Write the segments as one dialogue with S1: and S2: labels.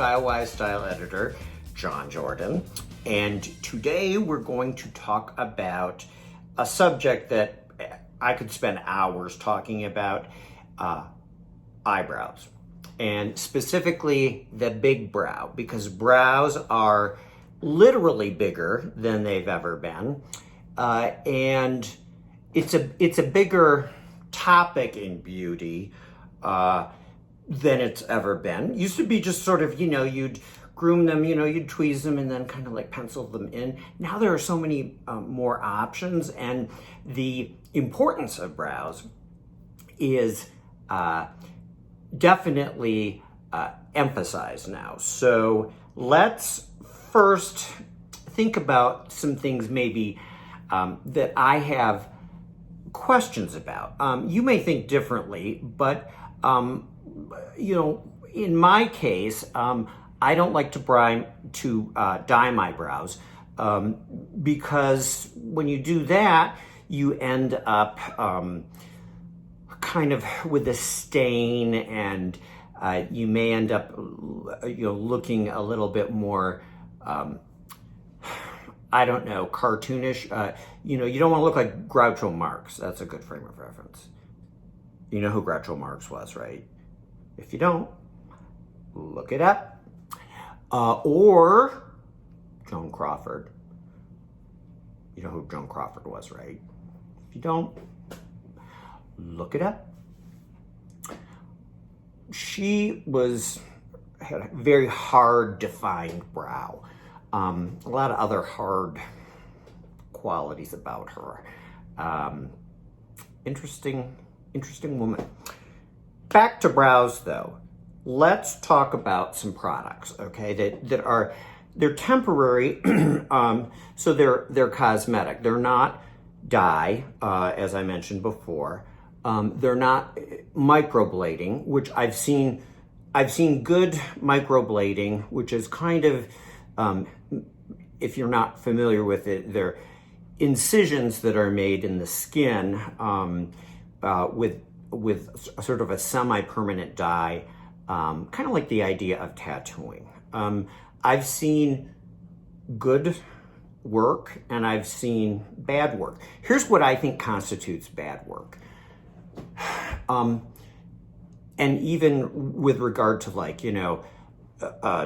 S1: StyleWise style editor, Jon Jordan, and today we're going to talk about a subject that I could spend hours talking about, eyebrows, and specifically the big brow, because brows are literally bigger than they've ever been, and it's a bigger topic in beauty than it's ever been. It used to be just sort of, you'd groom them, you'd tweeze them and then kind of like pencil them in. Now there are so many more options, and the importance of brows is definitely emphasized now. So let's first think about some things maybe that I have questions about. You may think differently, but in my case, I don't like to dye my brows because when you do that, you end up kind of with a stain, and you may end up looking a little bit more I don't know, cartoonish. You don't want to look like Groucho Marx. That's a good frame of reference. You know who Groucho Marx was, right? If you don't, look it up. Or Joan Crawford. You know who Joan Crawford was, right? If you don't, look it up. She had a very hard, defined brow. A lot of other hard qualities about her. Interesting woman. Back to brows, though. Let's talk about some products, okay? They're temporary, so they're cosmetic. They're not dye, as I mentioned before. They're not microblading, which I've seen good microblading, which is kind of if you're not familiar with it, they're incisions that are made in the skin with sort of a semi-permanent dye, kind of like the idea of tattooing. I've seen good work and I've seen bad work. Here's what I think constitutes bad work. And even with regard to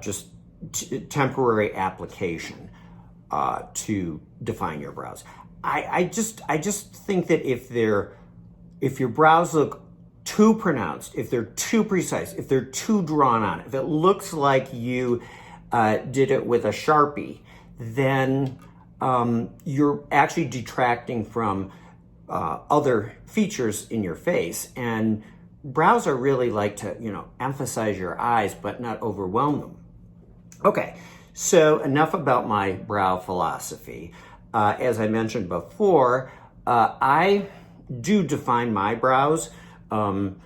S1: just temporary application to define your brows. I just think that if your brows look too pronounced, if they're too precise, if they're too drawn on, if it looks like you did it with a Sharpie, then you're actually detracting from other features in your face. And brows are really like to, emphasize your eyes, but not overwhelm them. Okay, so enough about my brow philosophy. As I mentioned before, I do define my brows. I'm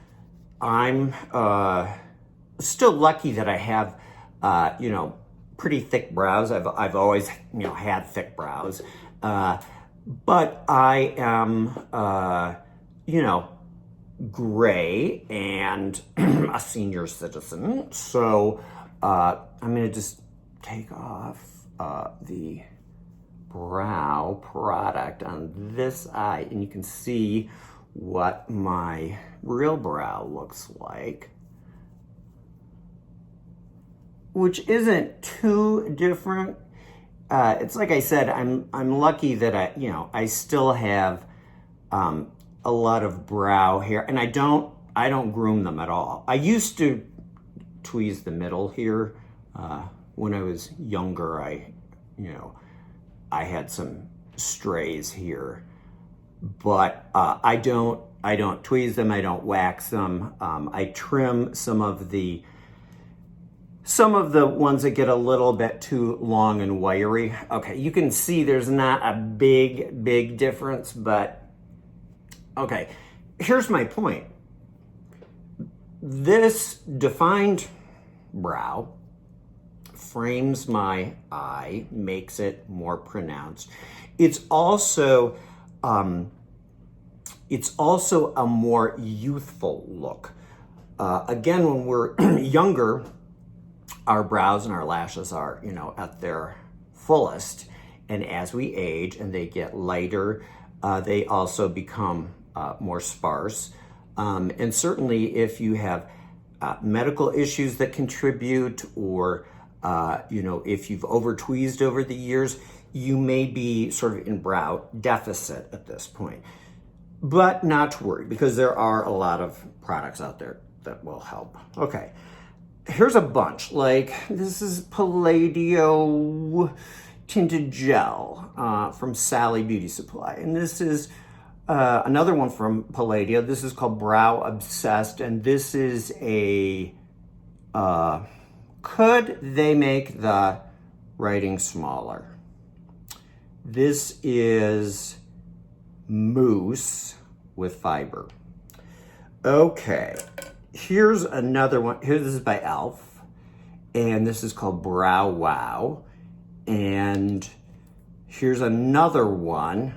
S1: still lucky that I have, pretty thick brows. I've always, had thick brows. But I am, gray and a senior citizen. So I'm going to just take off the brow product on this eye, and you can see what my real brow looks like, which isn't too different. It's like I said, I'm lucky that I still have a lot of brow hair, and I don't groom them at all. I used to tweeze the middle here when I was younger. I had some strays here, but I don't tweeze them. I don't wax them. I trim some of the ones that get a little bit too long and wiry. Okay, you can see there's not a big difference, but okay, here's my point. This defined brow frames my eye, makes it more pronounced. It's also a more youthful look. Again, when we're younger, our brows and our lashes are, you know, at their fullest. And as we age and they get lighter, they also become more sparse. And certainly if you have medical issues that contribute, or, you know, if you've over-tweezed over the years, you may be sort of in brow deficit at this point. But not to worry, because there are a lot of products out there that will help. Okay, here's a bunch. Like, this is Palladio Tinted Gel from Sally Beauty Supply. And this is another one from Palladio. This is called Brow Obsessed. And this is a, could they make the writing smaller? This is mousse with fiber. Okay, here's another one. Here, this is by e.l.f. And this is called Brow Wow. And here's another one.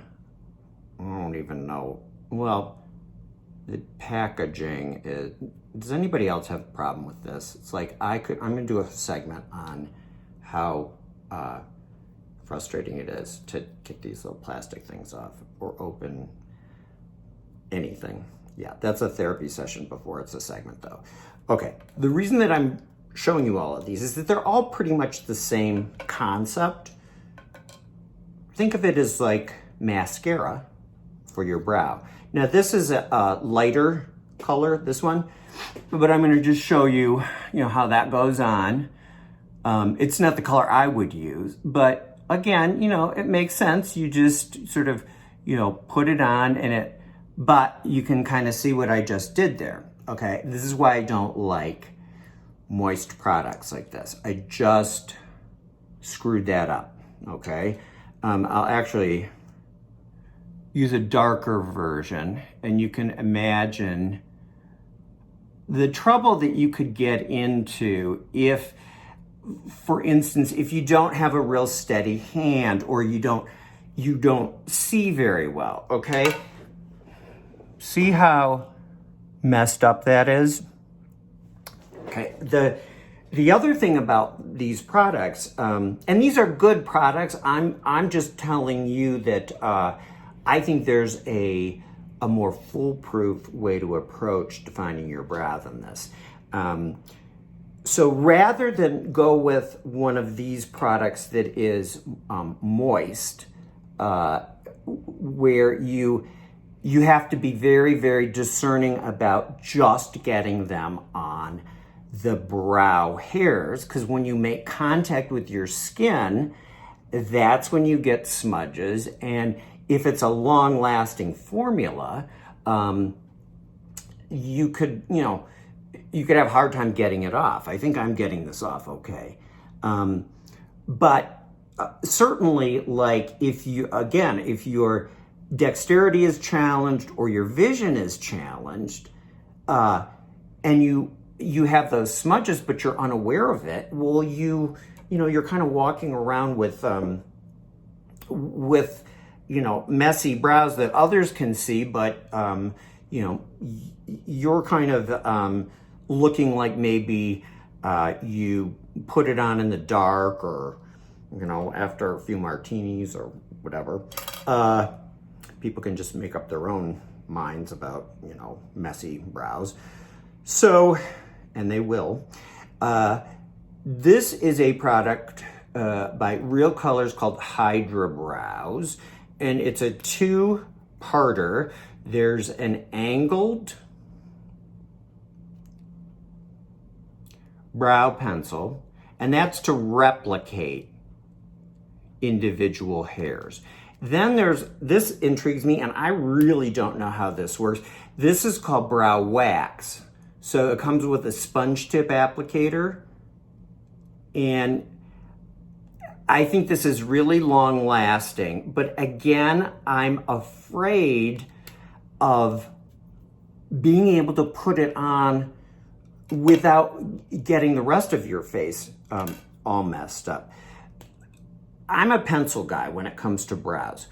S1: I don't even know. Well, the packaging is, does anybody else have a problem with this? It's like, I'm gonna do a segment on how frustrating it is to kick these little plastic things off or open anything. Yeah, that's a therapy session before it's a segment though. Okay, the reason that I'm showing you all of these is that they're all pretty much the same concept. Think of it as like mascara for your brow. Now this is a lighter color, this one, but I'm gonna just show you, you know, how that goes on. It's not the color I would use, but again, you know, it makes sense. You just sort of, you know, put it on and it, but you can kind of see what I just did there. Okay, this is why I don't like moist products like this. I just screwed that up, okay? I'll actually use a darker version, and you can imagine the trouble that you could get into if, for instance, if you don't have a real steady hand, or you don't see very well, okay? See how messed up that is? Okay, the other thing about these products, and these are good products, I'm just telling you that I think there's a more foolproof way to approach defining your brow than this. So rather than go with one of these products that is moist, where you have to be very, very discerning about just getting them on the brow hairs, because when you make contact with your skin, that's when you get smudges. And if it's a long-lasting formula, you could have a hard time getting it off. I think I'm getting this off okay. But certainly, like, if your dexterity is challenged or your vision is challenged, and you have those smudges but you're unaware of it, well, you're kind of walking around with messy brows that others can see, but you're kind of looking like maybe you put it on in the dark, or after a few martinis or whatever. People can just make up their own minds about messy brows. So, and they will. This is a product by Real Colors called Hydra Brows, and it's a two-parter. There's an angled brow pencil, and that's to replicate individual hairs. Then this intrigues me, and I really don't know how this works. This is called Brow Wax. So it comes with a sponge tip applicator, and I think this is really long lasting, but again, I'm afraid of being able to put it on without getting the rest of your face all messed up. I'm a pencil guy when it comes to brows.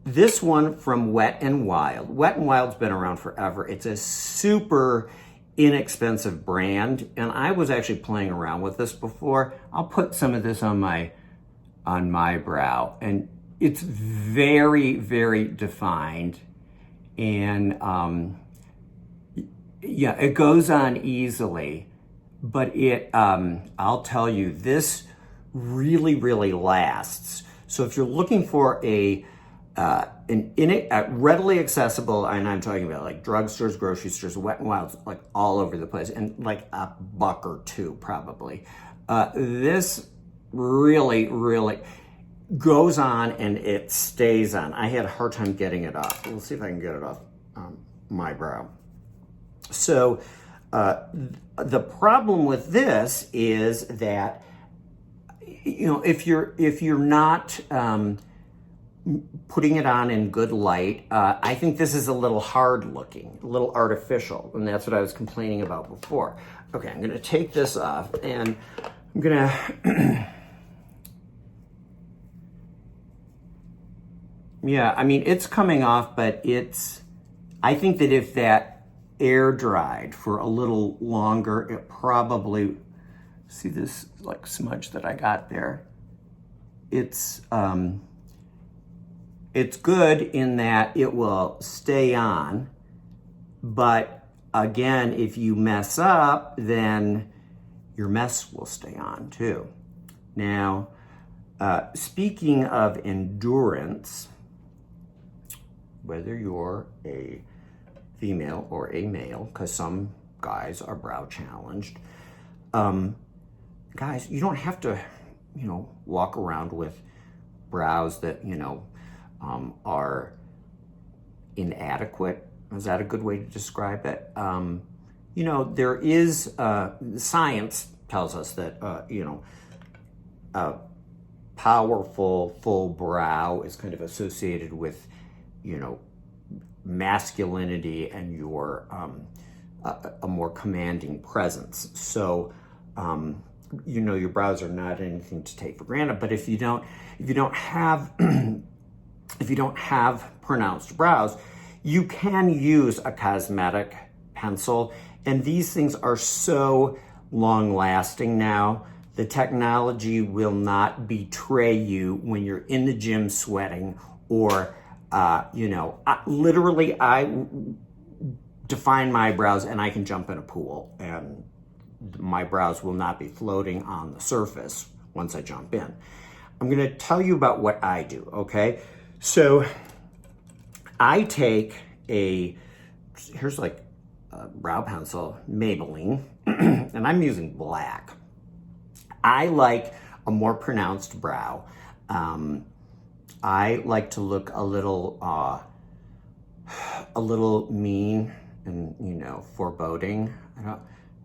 S1: This one from Wet n Wild. Wet n Wild's been around forever. It's a super inexpensive brand, and I was actually playing around with this before. I'll put some of this on my brow, and it's very, very defined, and yeah, it goes on easily, but I'll tell you, this really, really lasts. So if you're looking for a readily accessible, and I'm talking about like drugstores, grocery stores, Wet n Wild's, like all over the place, and like $1 or $2 probably. This really, really goes on and it stays on. I had a hard time getting it off. We'll see if I can get it off my brow. So the problem with this is that, you know, if you're not putting it on in good light, I think this is a little hard looking, a little artificial, and that's what I was complaining about before. Okay, I'm gonna take this off, and I'm gonna, yeah, I mean, it's coming off, but I think that if that air dried for a little longer, it probably, see this like smudge that I got there? It's good in that it will stay on, but again, if you mess up, then your mess will stay on too. Now, speaking of endurance, whether you're a female or a male, because some guys are brow challenged, guys, you don't have to, you know, walk around with brows that, you know, are inadequate. Is that a good way to describe it? You know, there is, science tells us that, you know, a powerful, full brow is kind of associated with, you know, masculinity and your, a more commanding presence. So, you know, your brows are not anything to take for granted, but if you don't have if you don't have pronounced brows, you can use a cosmetic pencil, and these things are so long lasting now. The technology will not betray you when you're in the gym sweating, or you know, literally I define my brows and I can jump in a pool and my brows will not be floating on the surface once I jump in. I'm gonna tell you about what I do, okay? So I take here's like a brow pencil, Maybelline, and I'm using black. I like a more pronounced brow. I like to look a little mean and, you know, foreboding.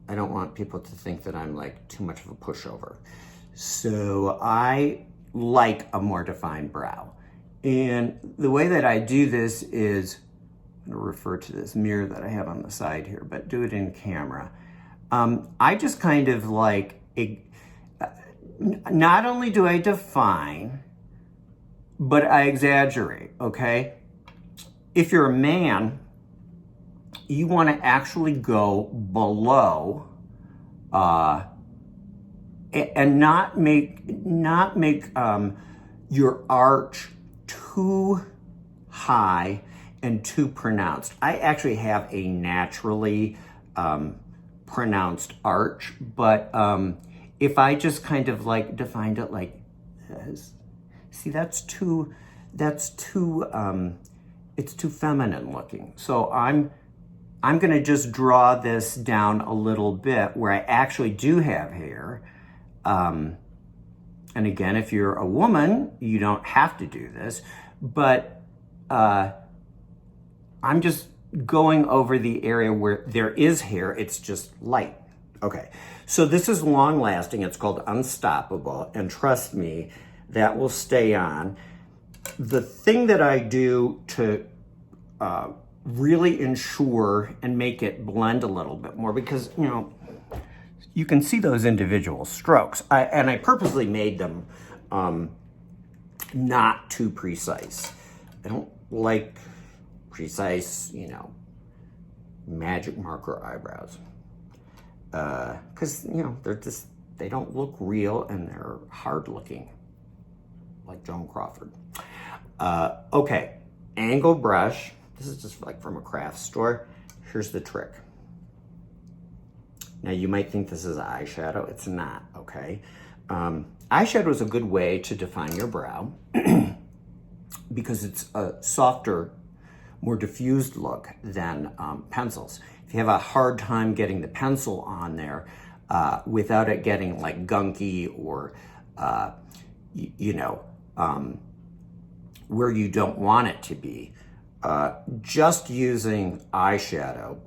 S1: I don't want people to think that I'm like too much of a pushover. So I like a more defined brow. And the way that I do this is, I'm gonna refer to this mirror that I have on the side here, but do it in camera. I just kind of like, not only do I define, but I exaggerate, okay? If you're a man, you wanna actually go below, and not make your arch too high and too pronounced. I actually have a naturally pronounced arch, but if I just kind of like defined it like this, see, it's too feminine looking. So I'm gonna just draw this down a little bit where I actually do have hair. And again, if you're a woman, you don't have to do this, but I'm just going over the area where there is hair, it's just light. Okay, so this is long lasting, it's called Unstoppable, and trust me, that will stay on. The thing that I do to really ensure and make it blend a little bit more, because, you know, you can see those individual strokes. I purposely made them not too precise. I don't like precise, you know, magic marker eyebrows. because, you know, they don't look real and they're hard looking, like Joan Crawford. Okay, angle brush. This is just like from a craft store. Here's the trick. Now you might think this is eyeshadow. It's not, okay? Eyeshadow is a good way to define your brow because it's a softer, more diffused look than pencils. If you have a hard time getting the pencil on there without it getting like gunky or, you know, where you don't want it to be, just using eyeshadow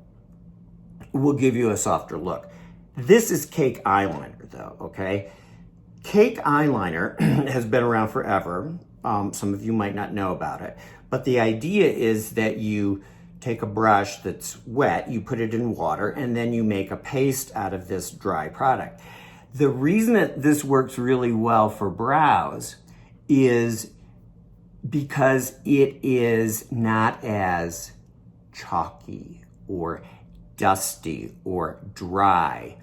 S1: will give you a softer look. This is cake eyeliner though, okay? Cake eyeliner has been around forever. Some of you might not know about it, but the idea is that you take a brush that's wet, you put it in water, and then you make a paste out of this dry product. The reason that this works really well for brows is because it is not as chalky or dusty or dry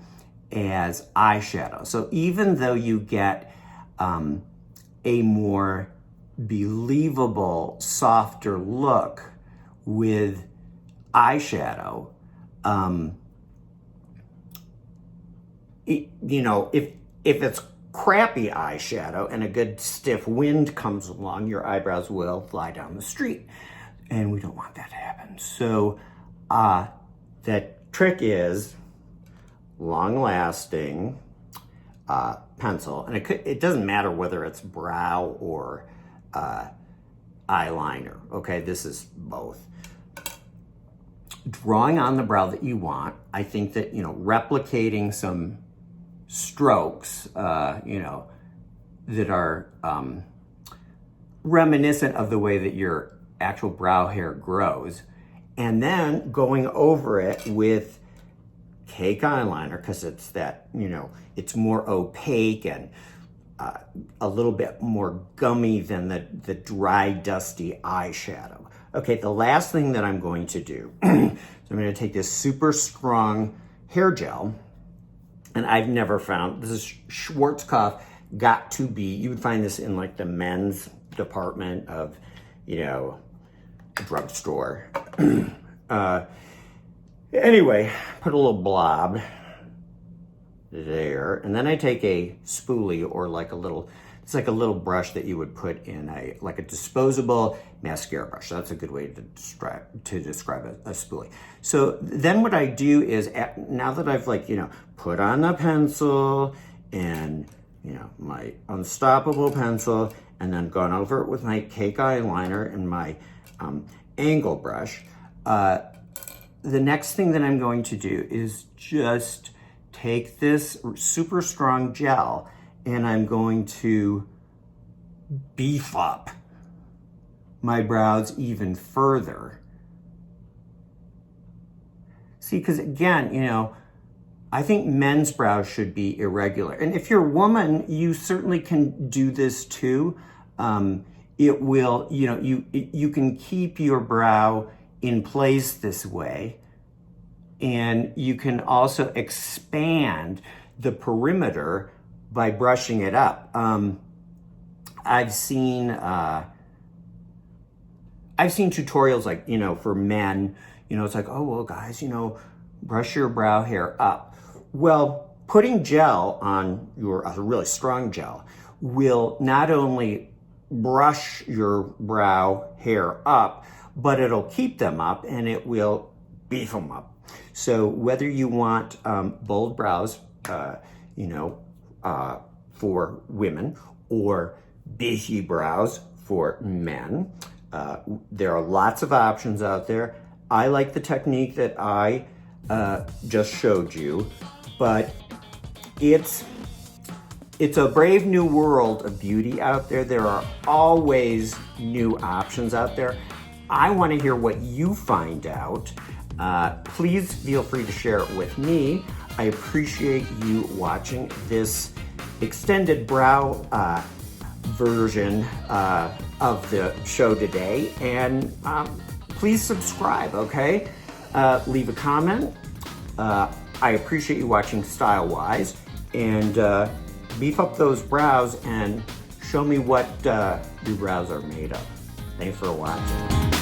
S1: as eyeshadow. So even though you get a more believable, softer look with eyeshadow, you know, if it's crappy eyeshadow and a good stiff wind comes along, your eyebrows will fly down the street. And we don't want that to happen. So the trick is long-lasting pencil. And it doesn't matter whether it's brow or eyeliner. Okay, this is both. Drawing on the brow that you want, I think that, you know, replicating some strokes, you know, that are reminiscent of the way that your actual brow hair grows, and then going over it with cake eyeliner, because it's that, you know, it's more opaque and a little bit more gummy than the dry, dusty eyeshadow. Okay, the last thing that I'm going to do, so I'm going to take this super strong hair gel, and I've never found, this is Schwarzkopf Got To Be, you would find this in like the men's department of, you know, a drugstore. Anyway, put a little blob there, and then I take a spoolie or like a little, it's like a little brush that you would put in like a disposable mascara brush. That's a good way to describe a spoolie. So then what I do is, now that I've like, you know, put on the pencil and, you know, my unstoppable pencil, and then gone over it with my cake eyeliner and my angle brush, the next thing that I'm going to do is just take this super strong gel and I'm going to beef up my brows even further. See, because again, you know, I think men's brows should be irregular. And if you're a woman, you certainly can do this too. It will, you know, you can keep your brow in place this way. And you can also expand the perimeter by brushing it up. I've seen tutorials like, you know, for men, you know, it's like, oh, well, guys, you know, brush your brow hair up. Well, putting gel on a really strong gel will not only brush your brow hair up, but it'll keep them up and it will beef them up. So whether you want bold brows, you know, for women, or beefy brows for men, there are lots of options out there. I like the technique that I just showed you, but it's a brave new world of beauty out there. There are always new options out there. I want to hear what you find out. Please feel free to share it with me. I appreciate you watching this extended brow version of the show today. And please subscribe, okay? Leave a comment. I appreciate you watching StyleWise, and beef up those brows and show me what your brows are made of. Thanks for watching.